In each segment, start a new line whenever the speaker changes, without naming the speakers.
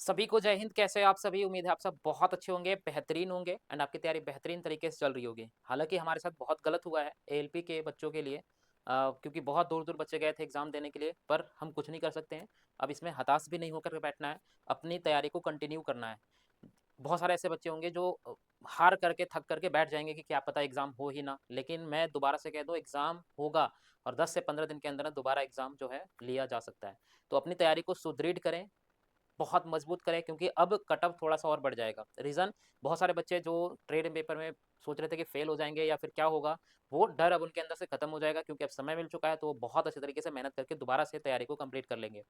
सभी को जय हिंद। कैसे हैं आप सभी? उम्मीद है आप सब बहुत अच्छे होंगे, बेहतरीन होंगे एंड आपकी तैयारी बेहतरीन तरीके से चल रही होगी। हालाँकि हमारे साथ बहुत गलत हुआ है एएलपी के बच्चों के लिए, क्योंकि बहुत दूर-दूर बच्चे गए थे एग्ज़ाम देने के लिए, पर हम कुछ नहीं कर सकते हैं। अब इसमें हताश भी नहीं होकर के बैठना है, अपनी तैयारी को कंटिन्यू करना है। बहुत सारे ऐसे बच्चे होंगे जो हार करके, थक करके बैठ जाएँगे कि क्या पता एग्ज़ाम हो ही ना। लेकिन मैं दोबारा से कह दूँ, एग्ज़ाम होगा और 10 से 15 दिन के अंदर ना दोबारा एग्ज़ाम जो है लिया जा सकता है। तो अपनी तैयारी को सुदृढ़ करें, बहुत मजबूत करें, क्योंकि अब कट ऑफ थोड़ा-सा और बढ़ जाएगा। रीज़न, बहुत सारे बच्चे जो ट्रेड पेपर में सोच रहे थे कि फेल हो जाएँगे या फिर क्या होगा, वो डर अब उनके अंदर से खत्म हो जाएगा, क्योंकि अब समय मिल चुका है, तो वो बहुत अच्छे तरीके से मेहनत करके दोबारा से तैयारी को कंप्लीट कर लेंगे।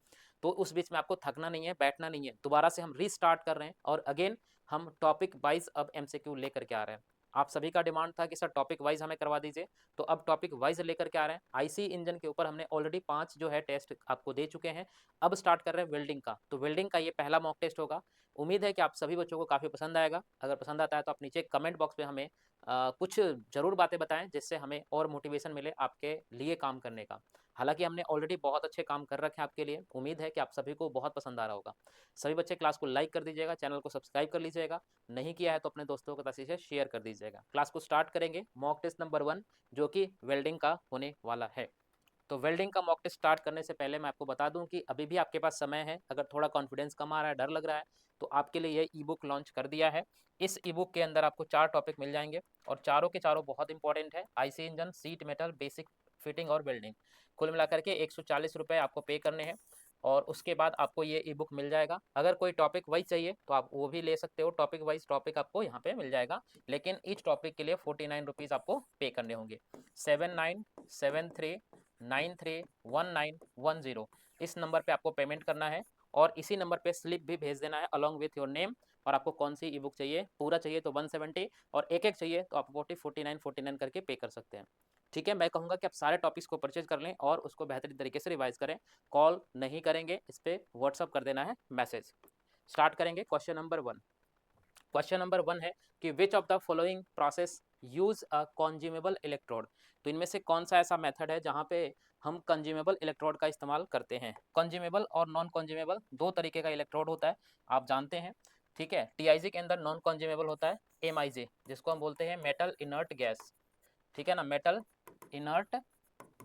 तो उस बीच में आपको थकना नहीं है, बैठना नहीं है, दोबारा से हम रीस्टार्ट कर रहे हैं और अगेन हम टॉपिक वाइज़ अब एमसीक्यू लेकर के आ रहे हैं। आप सभी का डिमांड था कि सर टॉपिक वाइज़ हमें करवा दीजिए, तो अब टॉपिक वाइज़ लेकर के आ रहे हैं। आईसी इंजन के ऊपर हमने ऑलरेडी 5 जो है टेस्ट आपको दे चुके हैं। अब स्टार्ट कर रहे हैं वेल्डिंग का। तो वेल्डिंग का ये पहला मॉक टेस्ट होगा। उम्मीद है कि आप सभी बच्चों को काफ़ी पसंद आएगा। अगर पसंद आता है तो आप नीचे कमेंट बॉक्स में हमें कुछ ज़रूर बातें बताएँ, जिससे हमें और मोटिवेशन मिले आपके लिए काम करने का। हालाँकि हमने ऑलरेडी बहुत अच्छे काम कर रखे हैं आपके लिए। उम्मीद है कि आप सभी को बहुत पसंद आ रहा होगा। सभी बच्चे क्लास को लाइक कर दीजिएगा, चैनल को सब्सक्राइब कर लीजिएगा। नहीं किया है तो अपने दोस्तों के पास इसे शेयर कर दीजिएगा। क्लास को स्टार्ट करेंगे, मॉक टेस्ट नंबर 1 जो कि वेल्डिंग का होने वाला है। तो वेल्डिंग का मॉक टेस्ट स्टार्ट करने से पहले मैं आपको बता दूं कि अभी भी आपके पास समय है। अगर थोड़ा कॉन्फिडेंस कम आ रहा है, डर लग रहा है, तो आपके लिए ये ई बुक लॉन्च कर दिया है। इस ई बुक के अंदर आपको 4 टॉपिक मिल जाएंगे और चारों के चारों बहुत इंपॉर्टेंट है। IC engine, seat metal, basic fitting और वेल्डिंग। कुल मिलाकर के 140 रुपये आपको पे करने हैं और उसके बाद आपको ये ई बुक मिल जाएगा। अगर कोई टॉपिक वाइज चाहिए तो आप वो भी ले सकते हो। टॉपिक वाइज टॉपिक आपको यहाँ पे मिल जाएगा, लेकिन ईच टॉपिक के लिए 49 रुपीज़ आपको पे करने होंगे। 7973931910 इस नंबर पे आपको पेमेंट करना है और इसी नंबर पे स्लिप भी भेज देना है अलॉन्ग विथ योर नेम। और आपको कौन सी ई बुक चाहिए, पूरा चाहिए तो 170 और एक चाहिए तो आप 49 करके पे कर सकते हैं। ठीक है, मैं कहूँगा कि आप सारे टॉपिक्स को परचेज कर लें और उसको बेहतरीन तरीके से रिवाइज करें। कॉल नहीं करेंगे, इस पर व्हाट्सअप कर देना है मैसेज। स्टार्ट करेंगे क्वेश्चन नंबर 1। क्वेश्चन नंबर 1 है कि विच of the following process use a consumable electrode. तो इनमें से कौन सा ऐसा मेथड है जहाँ पे हम कंज्यूमेबल इलेक्ट्रोड का इस्तेमाल करते हैं। कंज्यूमेबल और नॉन कंज्यूमेबल दो तरीके का इलेक्ट्रोड होता है, आप जानते हैं। ठीक है, टीआईजी के अंदर नॉन कंज्यूमेबल होता है एमआईजी, जिसको हम बोलते हैं मेटल इनर्ट गैस। ठीक है ना, मेटल इनर्ट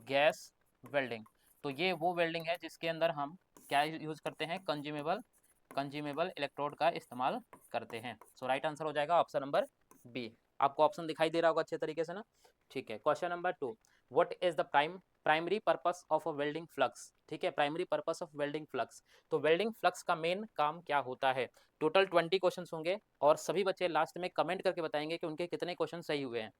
गैस वेल्डिंग। तो ये वो वेल्डिंग है जिसके अंदर हम क्या यूज करते हैं, कंज्यूमेबल इलेक्ट्रोड का इस्तेमाल करते हैं। सो राइट आंसर हो जाएगा ऑप्शन नंबर बी। आपको ऑप्शन दिखाई दे रहा होगा अच्छे तरीके से ना। ठीक है, question number 2। What is the primary purpose of a welding flux. ठीक है, primary purpose of welding flux. तो वेल्डिंग फ्लक्स का मेन काम क्या होता है। टोटल 20 क्वेश्चंस होंगे और सभी बच्चे लास्ट में कमेंट करके बताएंगे कि उनके कितने क्वेश्चन सही हुए हैं।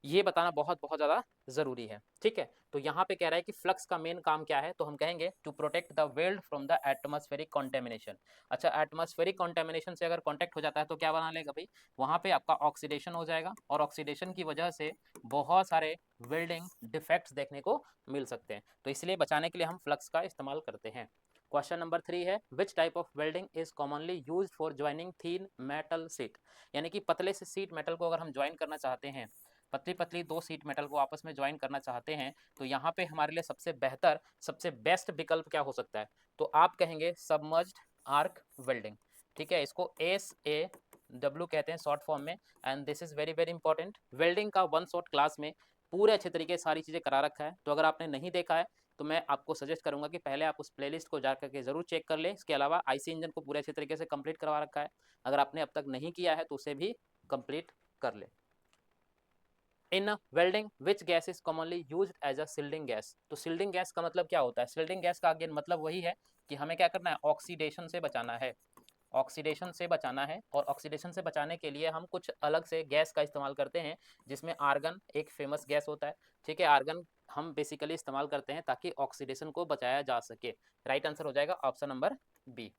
ये बताना बहुत बहुत ज़्यादा ज़रूरी है। ठीक है, तो यहाँ पे कह रहा है कि फ्लक्स का मेन काम क्या है, तो हम कहेंगे to protect the weld from the atmospheric contamination. अच्छा, एटमॉस्फेरिक कॉन्टेमिनेशन से अगर कॉन्टेक्ट हो जाता है तो क्या बना लेगा भाई, वहाँ पे आपका ऑक्सीडेशन हो जाएगा और ऑक्सीडेशन की वजह से बहुत सारे वेल्डिंग डिफेक्ट्स देखने को मिल सकते हैं। तो इसलिए बचाने के लिए हम फ्लक्स का इस्तेमाल करते हैं। क्वेश्चन नंबर 3 है which type of welding is commonly used for joining thin metal seat. यानी कि पतले से सीट मेटल को अगर हम ज्वाइन करना चाहते हैं, पतली पतली दो सीट मेटल को आपस में ज्वाइन करना चाहते हैं, तो यहाँ पे हमारे लिए सबसे बेहतर, सबसे बेस्ट विकल्प क्या हो सकता है, तो आप कहेंगे सबमर्ज्ड आर्क वेल्डिंग। ठीक है, इसको SAW कहते हैं शॉर्ट फॉर्म में। And this is very very important. Welding का वन शॉट क्लास में पूरे अच्छे तरीके से सारी चीज़ें करा रखा है, तो अगर आपने नहीं देखा है तो मैं आपको सजेस्ट करूंगा कि पहले आप उस प्लेलिस्ट को जा करके जरूर चेक कर लें। इसके अलावा आईसी इंजन को पूरे अच्छे तरीके से कंप्लीट करवा रखा है, अगर आपने अब तक नहीं किया है तो उसे भी कंप्लीट कर ले। In welding which gas is commonly use as a shielding gas. तो सिल्डिंग गैस का मतलब क्या होता है, सिल्डिंग गैस का अगेन मतलब वही है कि हमें क्या करना है, ऑक्सीडेशन से बचाना है। ऑक्सीडेशन से बचाना है और ऑक्सीडेशन से बचाने के लिए हम कुछ अलग से गैस का इस्तेमाल करते हैं, जिसमें आर्गन एक फेमस गैस होता है। ठीक है, आर्गन हम बेसिकली इस्तेमाल करते हैं ताकि ऑक्सीडेशन को बचाया जा सके। राइट आंसर हो जाएगा option number B.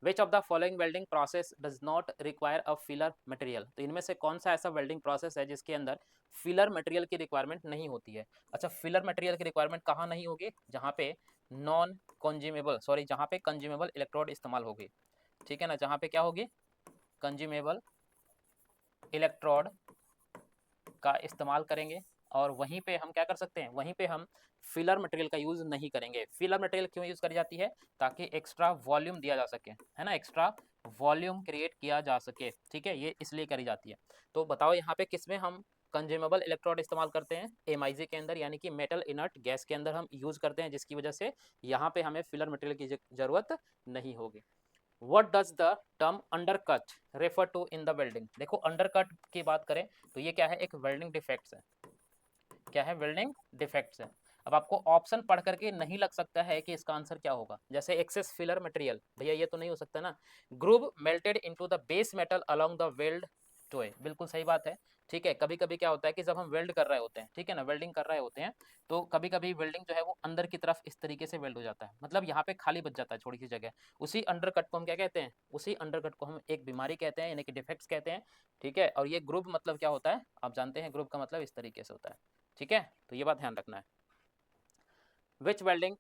Which of the following welding process does not require a filler material. तो इनमें से कौन सा ऐसा वेल्डिंग प्रोसेस है जिसके अंदर फिलर मटेरियल की रिक्वायरमेंट नहीं होती है। अच्छा, फिलर मटेरियल की रिक्वायरमेंट कहाँ नहीं होगी, जहाँ पे नॉन कंज्यूमेबल, सॉरी, जहाँ पे कंज्यूमेबल इलेक्ट्रोड इस्तेमाल होगी। ठीक है ना, जहाँ पे क्या होगी, कंज्यूमेबल इलेक्ट्रोड का इस्तेमाल करेंगे और वहीं पे हम क्या कर सकते हैं, वहीं पे हम फिलर मटेरियल का यूज़ नहीं करेंगे। फिलर मटेरियल क्यों यूज़ करी जाती है, ताकि एक्स्ट्रा वॉल्यूम दिया जा सके, है ना, एक्स्ट्रा वॉल्यूम क्रिएट किया जा सके, ठीक है, ये इसलिए करी जाती है। तो बताओ यहाँ पे किसमें हम कंज्यूमेबल इलेक्ट्रोड इस्तेमाल करते हैं, एमआईजी के अंदर, यानी कि मेटल इनर्ट गैस के अंदर हम यूज़ करते हैं, जिसकी वजह से यहाँ पे हमें फिलर मटेरियल की ज़रूरत नहीं होगी। What does the term undercut refer to in the welding? देखो अंडरकट की बात करें तो ये क्या है, एक वेल्डिंग डिफेक्ट्स है। क्या है, वेल्डिंग डिफेक्ट्स है। अब आपको ऑप्शन पढ़ करके नहीं लग सकता है कि इसका आंसर क्या होगा, जैसे एक्सेस फिलर मटेरियल, भैया ये तो नहीं हो सकता ना। Groove melted into the base metal along the weld toe, बिल्कुल सही बात है, ठीक है। कभी कभी क्या होता है कि जब हम वेल्ड कर रहे होते हैं, ठीक है ना, वेल्डिंग कर रहे होते हैं, तो कभी कभी वेल्डिंग जो है वो अंदर की तरफ इस तरीके से वेल्ड हो जाता है, मतलब यहाँ पे खाली बच जाता है छोटी सी जगह। उसी अंडरकट को हम क्या कहते हैं, उसी अंडरकट को हम एक बीमारी कहते हैं, यानी कि डिफेक्ट्स कहते हैं, ठीक है। और ये ग्रुप मतलब क्या होता है, आप जानते हैं, ग्रुप का मतलब इस तरीके से होता है, ठीक है, तो ये बात ध्यान रखना है। Which welding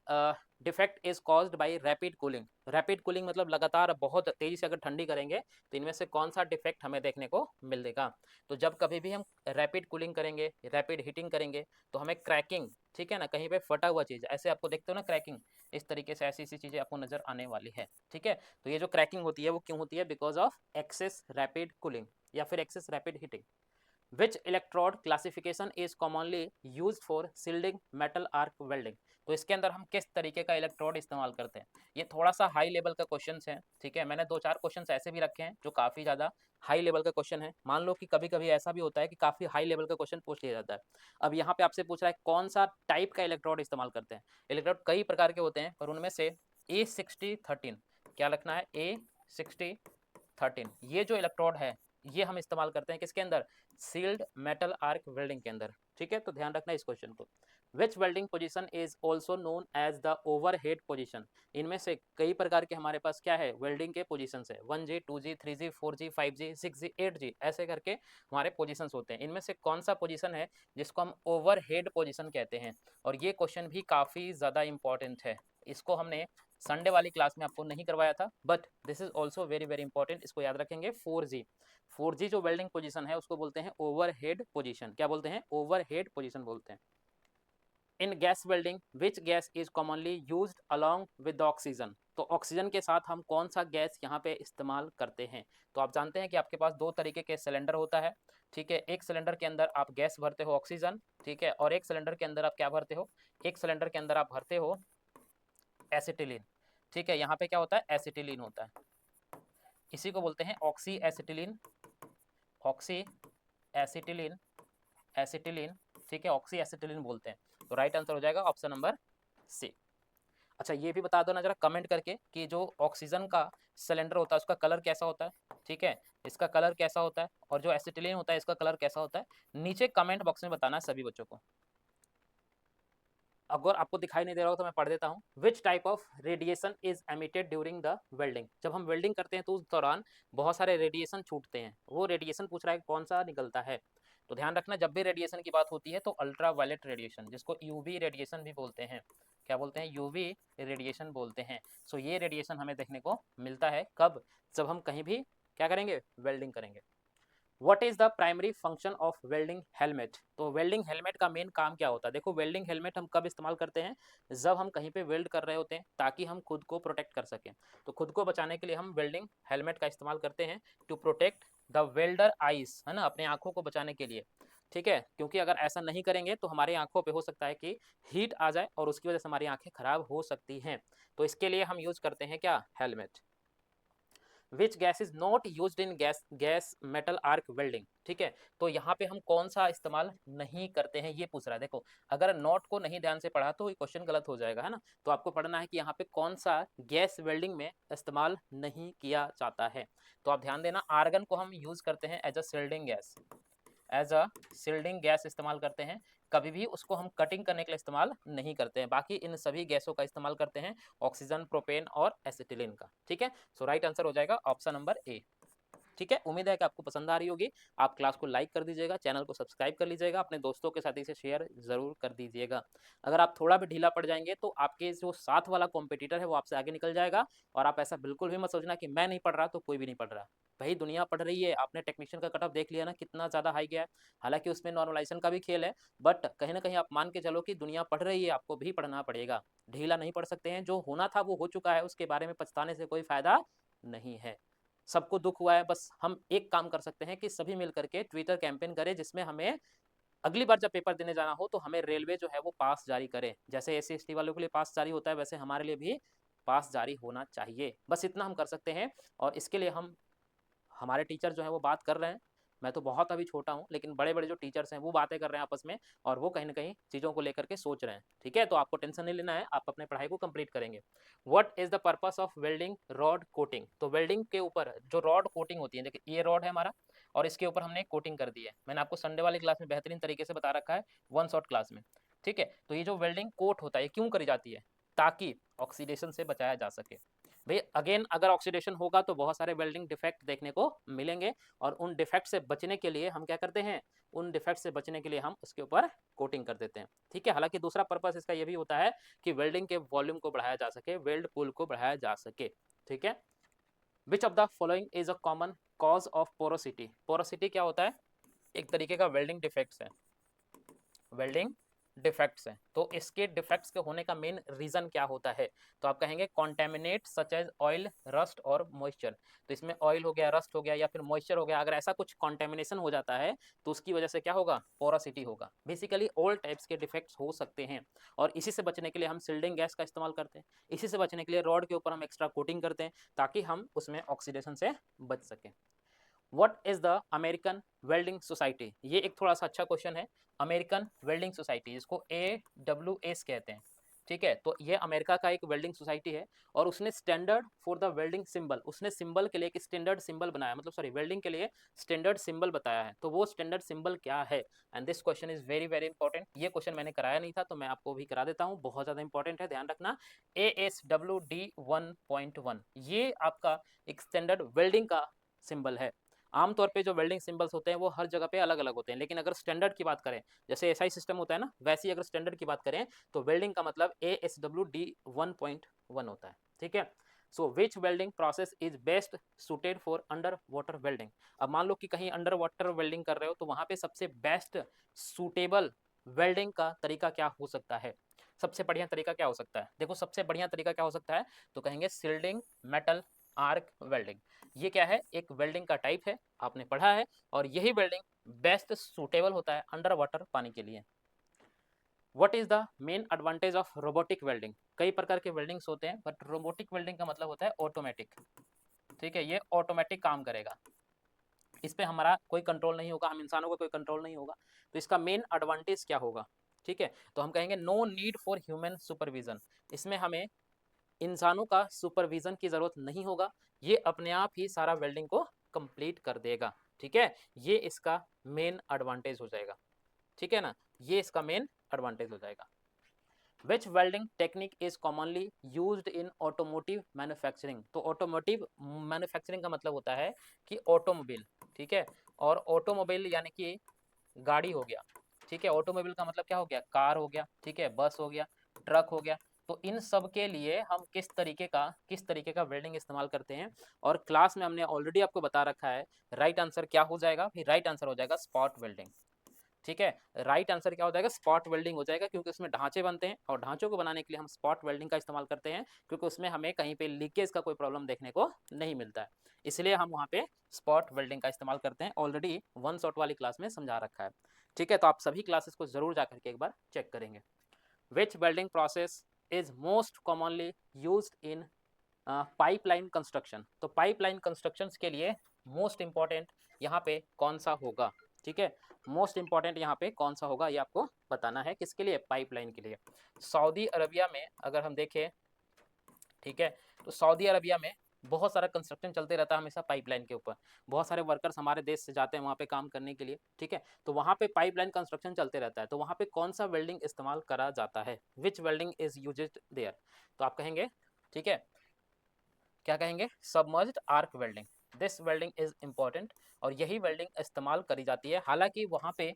defect is caused by rapid cooling, rapid cooling मतलब लगातार बहुत तेजी से अगर ठंडी करेंगे तो इनमें से कौन सा डिफेक्ट हमें देखने को मिलेगा। तो जब कभी भी हम रैपिड कूलिंग करेंगे, रैपिड हीटिंग करेंगे, तो हमें क्रैकिंग, ठीक है ना, कहीं पे फटा हुआ चीज़, ऐसे आपको देखते हो ना क्रैकिंग, इस तरीके से ऐसी ऐसी चीज़ें आपको नजर आने वाली है, ठीक है। तो ये जो क्रैकिंग होती है वो क्यों होती है, because of excess rapid cooling या फिर excess rapid heating. Which electrode classification is commonly used for shielding metal arc welding? तो इसके अंदर हम किस तरीके का इलेक्ट्रोड इस्तेमाल करते हैं, ये थोड़ा सा हाई लेवल का क्वेश्चन है, ठीक है। मैंने 2-4 क्वेश्चन ऐसे भी रखे हैं जो काफ़ी ज़्यादा हाई लेवल का क्वेश्चन है। मान लो कि कभी कभी ऐसा भी होता है कि काफ़ी हाई लेवल का क्वेश्चन पूछ लिया जाता है। अब यहाँ पे आपसे पूछ रहा है कौन सा टाइप का इलेक्ट्रोड इस्तेमाल करते हैं। इलेक्ट्रोड कई प्रकार के होते हैं, पर उनमें से A6013, क्या लिखना है, A6013, ये जो इलेक्ट्रोड है ये हम इस्तेमाल करते हैं किसके अंदर, सील्ड मेटल आर्क वेल्डिंग के अंदर, ठीक है। तो ध्यान रखना इस क्वेश्चन को। Which welding position is also known as the overhead position, इनमें से कई प्रकार के हमारे पास क्या है, वेल्डिंग के पोजीशन है, 1G 2G 3G 4G 5G 6G 8G, ऐसे करके हमारे पोजीशन होते हैं। इनमें से कौन सा पोजीशन है जिसको हम ओवरहेड पोजीशन कहते हैं। और ये क्वेश्चन भी काफ़ी ज़्यादा इंपॉर्टेंट है, इसको हमने संडे वाली क्लास में आपको नहीं करवाया था, but this is also very very important, इसको याद रखेंगे। 4G जो वेल्डिंग पोजीशन है उसको बोलते हैं ओवरहेड पोजीशन, क्या बोलते हैं, ओवरहेड पोजीशन बोलते हैं। इन gas welding which gas is commonly used along with oxygen, तो ऑक्सीजन के साथ हम कौन सा गैस यहाँ पे इस्तेमाल करते हैं। तो आप जानते हैं कि आपके पास दो तरीके के सिलेंडर होता है, ठीक है। एक सिलेंडर के अंदर आप गैस भरते हो ऑक्सीजन, ठीक है, और एक सिलेंडर के अंदर आप क्या भरते हो, एक सिलेंडर के अंदर आप भरते हो एसिटिलीन, ठीक है। यहाँ पे क्या होता है, एसिटिलीन होता है, इसी को बोलते हैं oxy acetylene, oxy acetylene, acetylene, ठीक है, ऑक्सी एसिटिलीन बोलते हैं। तो राइट आंसर हो जाएगा ऑप्शन नंबर सी। अच्छा ये भी बता दो ना जरा कमेंट करके कि जो ऑक्सीजन का सिलेंडर होता है उसका कलर कैसा होता है, ठीक है, इसका कलर कैसा होता है, और जो एसिटिलीन होता है इसका कलर कैसा होता है, नीचे कमेंट बॉक्स में बताना है सभी बच्चों को। अगर आपको दिखाई नहीं दे रहा हो तो मैं पढ़ देता हूँ। Which type of radiation is emitted during the welding, जब हम वेल्डिंग करते हैं तो उस दौरान बहुत सारे रेडिएशन छूटते हैं, वो रेडिएशन पूछ रहा है कौन सा निकलता है। तो ध्यान रखना जब भी रेडिएशन की बात होती है तो अल्ट्रा वायलेट रेडिएशन, जिसको यूवी रेडिएशन भी बोलते हैं, क्या बोलते हैं, यूवी रेडिएशन बोलते हैं। सो ये रेडिएशन हमें देखने को मिलता है कब, जब हम कहीं भी क्या करेंगे, वेल्डिंग करेंगे। What is the primary function of welding helmet, तो वेल्डिंग हेलमेट का मेन काम क्या होता है। देखो वेल्डिंग हेलमेट हम कब इस्तेमाल करते हैं, जब हम कहीं पे वेल्ड कर रहे होते हैं ताकि हम खुद को प्रोटेक्ट कर सकें। तो खुद को बचाने के लिए हम वेल्डिंग हेलमेट का इस्तेमाल करते हैं to protect the welder eyes, है ना, अपने आंखों को बचाने के लिए, ठीक है। क्योंकि अगर ऐसा नहीं करेंगे तो हमारी आंखों पे हो सकता है कि हीट आ जाए और उसकी वजह से हमारी आंखें खराब हो सकती हैं। तो इसके लिए हम यूज करते हैं क्या, helmet. Which gas is not use in gas metal arc welding, ठीक है। तो यहाँ पे हम कौन सा इस्तेमाल नहीं करते हैं ये पूछ रहा है। देखो अगर नोट को नहीं ध्यान से पढ़ा तो क्वेश्चन गलत हो जाएगा, है ना। तो आपको पढ़ना है कि यहाँ पे कौन सा गैस वेल्डिंग में इस्तेमाल नहीं किया जाता है। तो आप ध्यान देना, आर्गन को हम यूज करते हैं as a shielding gas, as a shielding gas इस्तेमाल करते हैं, कभी भी उसको हम कटिंग करने के लिए इस्तेमाल नहीं करते हैं। बाकी इन सभी गैसों का इस्तेमाल करते हैं, ऑक्सीजन, प्रोपेन और एसिटिलीन का, ठीक है। सो राइट आंसर हो जाएगा ऑप्शन नंबर ए, ठीक है, उम्मीद है कि आपको पसंद आ रही होगी। आप क्लास को लाइक कर दीजिएगा, चैनल को सब्सक्राइब कर लीजिएगा, अपने दोस्तों के साथ इसे शेयर ज़रूर कर दीजिएगा। अगर आप थोड़ा भी ढीला पड़ जाएँगे तो आपके जो साथ वाला कॉम्पिटिटर है वो आपसे आगे निकल जाएगा। और आप ऐसा बिल्कुल भी मत सोचना कि मैं नहीं पढ़ रहा तो कोई भी नहीं पढ़ रहा। भाई दुनिया पढ़ रही है, आपने टेक्नीशियन का कट ऑफ देख लिया ना कितना ज़्यादा हाई गया है। हालाँकि उसमें नॉर्मलाइज़ेशन का भी खेल है, बट कहीं न कहीं आप मान के चलो कि दुनिया पढ़ रही है, आपको भी पढ़ना पड़ेगा। ढीला नहीं पढ़ सकते हैं, जो होना था वो हो चुका है, उसके बारे में पछताने से कोई फ़ायदा नहीं है। सबको दुःख हुआ है, बस हम एक काम कर सकते हैं कि सभी मिल कर के ट्विटर कैंपेन करें, जिसमें हमें अगली बार जब पेपर देने जाना हो तो हमें रेलवे जो है वो पास जारी करे। जैसे एससी-एसटी वालों के लिए पास जारी होता है, वैसे हमारे लिए भी पास जारी होना चाहिए। बस इतना हम कर सकते हैं और इसके लिए हम हमारे टीचर जो हैं वो बात कर रहे हैं। मैं तो बहुत अभी छोटा हूँ, लेकिन बड़े-बड़े जो टीचर्स हैं वो बातें कर रहे हैं आपस में और वो कहीं न कहीं चीज़ों को लेकर के सोच रहे हैं। ठीक है? तो आपको टेंशन नहीं लेना है, आप अपने पढ़ाई को कंप्लीट करेंगे। What is the purpose of welding rod coating? तो वेल्डिंग के ऊपर जो रॉड कोटिंग होती है, देखिए ये रॉड है हमारा और इसके ऊपर हमने कोटिंग कर दी है। मैंने आपको संडे वाली क्लास में बेहतरीन तरीके से बता रखा है, वन शॉट क्लास में। ठीक है? तो ये जो वेल्डिंग कोट होता है, ये क्यों करी जाती है? ताकि ऑक्सीडेशन से बचाया जा सके। भाई अगेन अगर ऑक्सीडेशन होगा तो बहुत सारे वेल्डिंग डिफेक्ट देखने को मिलेंगे और उन डिफेक्ट से बचने के लिए हम क्या करते हैं, उन डिफेक्ट से बचने के लिए हम उसके ऊपर कोटिंग कर देते हैं। ठीक है, हालांकि दूसरा पर्पस इसका ये भी होता है कि वेल्डिंग के वॉल्यूम को बढ़ाया जा सके, वेल्ड पुल को बढ़ाया जा सके। ठीक है, विच of the following is a common cause of porosity? Porosity क्या होता है? एक तरीके का वेल्डिंग डिफेक्ट्स है, वेल्डिंग डिफेक्ट्स हैं। तो इसके डिफेक्ट्स के होने का मेन रीजन क्या होता है? तो आप कहेंगे contaminate such as oil, rust और मॉइस्चर। तो इसमें ऑयल हो गया, रस्ट हो गया या फिर मॉइस्चर हो गया, अगर ऐसा कुछ कॉन्टेमिनेशन हो जाता है तो उसकी वजह से क्या होगा? पोरोसिटी होगा। बेसिकली ऑल टाइप्स के डिफेक्ट्स हो सकते हैं और इसी से बचने के लिए हम सिल्डिंग गैस का इस्तेमाल करते हैं। इसी से बचने के लिए रॉड के ऊपर हम एक्स्ट्रा कोटिंग करते हैं ताकि हम उसमें ऑक्सीडेशन से बच सकें। What is the American welding society? ये एक थोड़ा सा अच्छा क्वेश्चन है। अमेरिकन वेल्डिंग सोसाइटी, इसको AWS कहते हैं। ठीक है, तो ये अमेरिका का एक वेल्डिंग सोसाइटी है और उसने standard for the welding symbol, उसने सिंबल के लिए एक स्टैंडर्ड सिंबल बनाया, मतलब सॉरी वेल्डिंग के लिए स्टैंडर्ड सिंबल बताया है। तो वो स्टैंडर्ड सिंबल क्या है? And this question is very very important. ये क्वेश्चन मैंने कराया नहीं था तो मैं आपको भी करा देता हूँ, बहुत ज़्यादा इंपॉर्टेंट है, ध्यान रखना। ASWD 1.1 ये आपका एक स्टैंडर्ड वेल्डिंग का सिंबल है। आमतौर पे जो वेल्डिंग सिंबल्स होते हैं वो हर जगह पे अलग अलग होते हैं, लेकिन अगर स्टैंडर्ड की बात करें, जैसे SI सिस्टम होता है ना, वैसे ही अगर स्टैंडर्ड की बात करें तो वेल्डिंग का मतलब ASWD 1.1 होता है। ठीक है, so which welding process is best suited for under water welding? अब मान लो कि कहीं अंडर वाटर वेल्डिंग कर रहे हो तो वहां पे सबसे बेस्ट सुटेबल वेल्डिंग का तरीका क्या हो सकता है? सबसे बढ़िया तरीका क्या हो सकता है? देखो सबसे बढ़िया तरीका क्या हो सकता है, तो कहेंगे सिल्डिंग मेटल आर्क वेल्डिंग। ये क्या है? एक वेल्डिंग का टाइप है, आपने पढ़ा है, और यही वेल्डिंग बेस्ट सुटेबल होता है अंडर वाटर पानी के लिए। What is the main advantage of robotic welding? कई प्रकार के वेल्डिंग्स होते हैं बट रोबोटिक वेल्डिंग का मतलब होता है ऑटोमेटिक। ठीक है, ये ऑटोमेटिक काम करेगा, इस पे हमारा कोई कंट्रोल नहीं होगा, हम इंसानों का कोई कंट्रोल नहीं होगा। तो इसका मेन एडवांटेज क्या होगा? ठीक है, तो हम कहेंगे no need for human supervision. इसमें हमें इंसानों का सुपरविजन की जरूरत नहीं होगा, ये अपने आप ही सारा वेल्डिंग को कंप्लीट कर देगा। ठीक है, ये इसका मेन एडवांटेज हो जाएगा। ठीक है ना, ये इसका मेन एडवांटेज हो जाएगा। Which welding technique is commonly used in automotive manufacturing? तो ऑटोमोटिव मैन्युफैक्चरिंग का मतलब होता है कि ऑटोमोबाइल। ठीक है, और ऑटोमोबाइल यानी कि गाड़ी हो गया। ठीक है, ऑटोमोबाइल का मतलब क्या हो गया? कार हो गया, ठीक है, बस हो गया, ट्रक हो गया। तो इन सब के लिए हम किस तरीके का वेल्डिंग इस्तेमाल करते हैं, और क्लास में हमने ऑलरेडी आपको बता रखा है। राइट आंसर क्या हो जाएगा? फिर राइट आंसर हो जाएगा स्पॉट वेल्डिंग। ठीक है, राइट आंसर क्या हो जाएगा? स्पॉट वेल्डिंग हो जाएगा, क्योंकि उसमें ढांचे बनते हैं और ढांचों को बनाने के लिए हम स्पॉट वेल्डिंग का इस्तेमाल करते हैं, क्योंकि उसमें हमें कहीं पे लीकेज का कोई प्रॉब्लम देखने को नहीं मिलता है, इसलिए हम वहाँ पे स्पॉट वेल्डिंग का इस्तेमाल करते हैं। ऑलरेडी वन शॉट वाली क्लास में समझा रखा है। ठीक है, तो आप सभी क्लासेस को जरूर जाकर के एक बार चेक करेंगे। Which welding process is most commonly used in pipeline construction? तो पाइपलाइन कंस्ट्रक्शंस के लिए मोस्ट इंपॉर्टेंट यहाँ पे कौन सा होगा? ठीक है, मोस्ट इंपॉर्टेंट यहाँ पे कौन सा होगा ये आपको बताना है। किसके लिए? पाइपलाइन के लिए। सऊदी अरबिया में अगर हम देखें, ठीक है, तो सऊदी अरबिया में बहुत सारा कंस्ट्रक्शन चलते रहता है हमेशा पाइपलाइन के ऊपर। बहुत सारे वर्कर्स हमारे देश से जाते हैं वहाँ पे काम करने के लिए। ठीक है, तो वहाँ पे पाइपलाइन कंस्ट्रक्शन चलते रहता है, तो वहाँ पे कौन सा वेल्डिंग इस्तेमाल करा जाता है? Which welding is used there? तो आप कहेंगे, ठीक है, क्या कहेंगे? Submerged arc welding. This welding is important, और यही वेल्डिंग इस्तेमाल करी जाती है। हालांकि वहाँ पे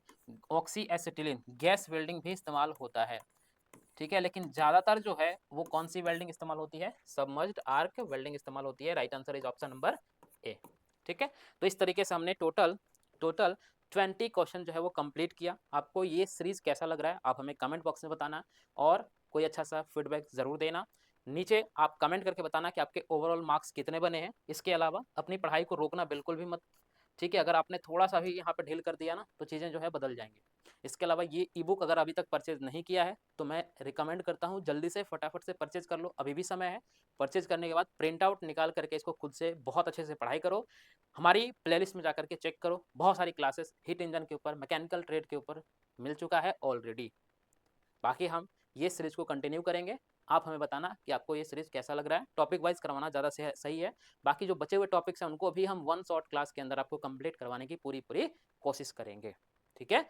ऑक्सी एसिटिलीन गैस वेल्डिंग भी इस्तेमाल होता है, ठीक है, लेकिन ज़्यादातर जो है वो कौन सी वेल्डिंग इस्तेमाल होती है, सबमर्ज्ड आर्क वेल्डिंग इस्तेमाल होती है। Right answer is option number A, ठीक है। तो इस तरीके से हमने टोटल 20 क्वेश्चन जो है वो कंप्लीट किया। आपको ये सीरीज कैसा लग रहा है आप हमें कमेंट बॉक्स में बताना, और कोई अच्छा सा फीडबैक ज़रूर देना। नीचे आप कमेंट करके बताना कि आपके ओवरऑल मार्क्स कितने बने हैं। इसके अलावा अपनी पढ़ाई को रोकना बिल्कुल भी मत, ठीक है। अगर आपने थोड़ा सा भी यहाँ पे ढील कर दिया ना तो चीज़ें जो है बदल जाएंगी। इसके अलावा ये ई बुक अगर अभी तक परचेज नहीं किया है तो मैं रिकमेंड करता हूँ जल्दी से फटाफट से परचेज कर लो, अभी भी समय है। परचेज करने के बाद प्रिंट आउट निकाल करके इसको खुद से बहुत अच्छे से पढ़ाई करो। हमारी प्लेलिस्ट में जा करके चेक करो, बहुत सारी क्लासेस हीट इंजन के ऊपर, मैकेनिकल ट्रेड के ऊपर मिल चुका है ऑलरेडी। बाकी हम ये सीरीज को कंटिन्यू करेंगे। आप हमें बताना कि आपको ये सीरीज कैसा लग रहा है। टॉपिक वाइज करवाना ज़्यादा सही है। बाकी जो बचे हुए टॉपिक्स हैं उनको भी हम वन शॉर्ट क्लास के अंदर आपको कंप्लीट करवाने की पूरी कोशिश करेंगे, ठीक है।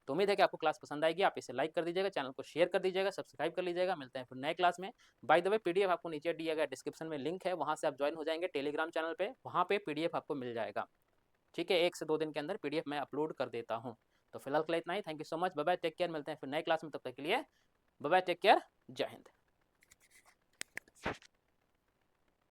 तो उम्मीद है कि आपको क्लास पसंद आएगी। आप इसे लाइक कर दीजिएगा, चैनल को शेयर कर दीजिएगा, सब्सक्राइब कर लीजिएगा। मिलते हैं फिर नए क्लास में। बाय द वे पीडीएफ आपको नीचे दिया गया डिस्क्रिप्शन में लिंक है, वहाँ से आप ज्वाइन हो जाएंगे टेलीग्राम चैनल पे, वहाँ पे पीडीएफ आपको मिल जाएगा, ठीक है। 1 से 2 दिन के अंदर पीडीएफ मैं अपलोड कर देता हूँ। तो फिलहाल के लिए इतना ही। Thank you so much, bye bye, take care. मिलते हैं फिर नए क्लास में, तब तक के लिए बाय बाय, टेक केयर, जय हिंद।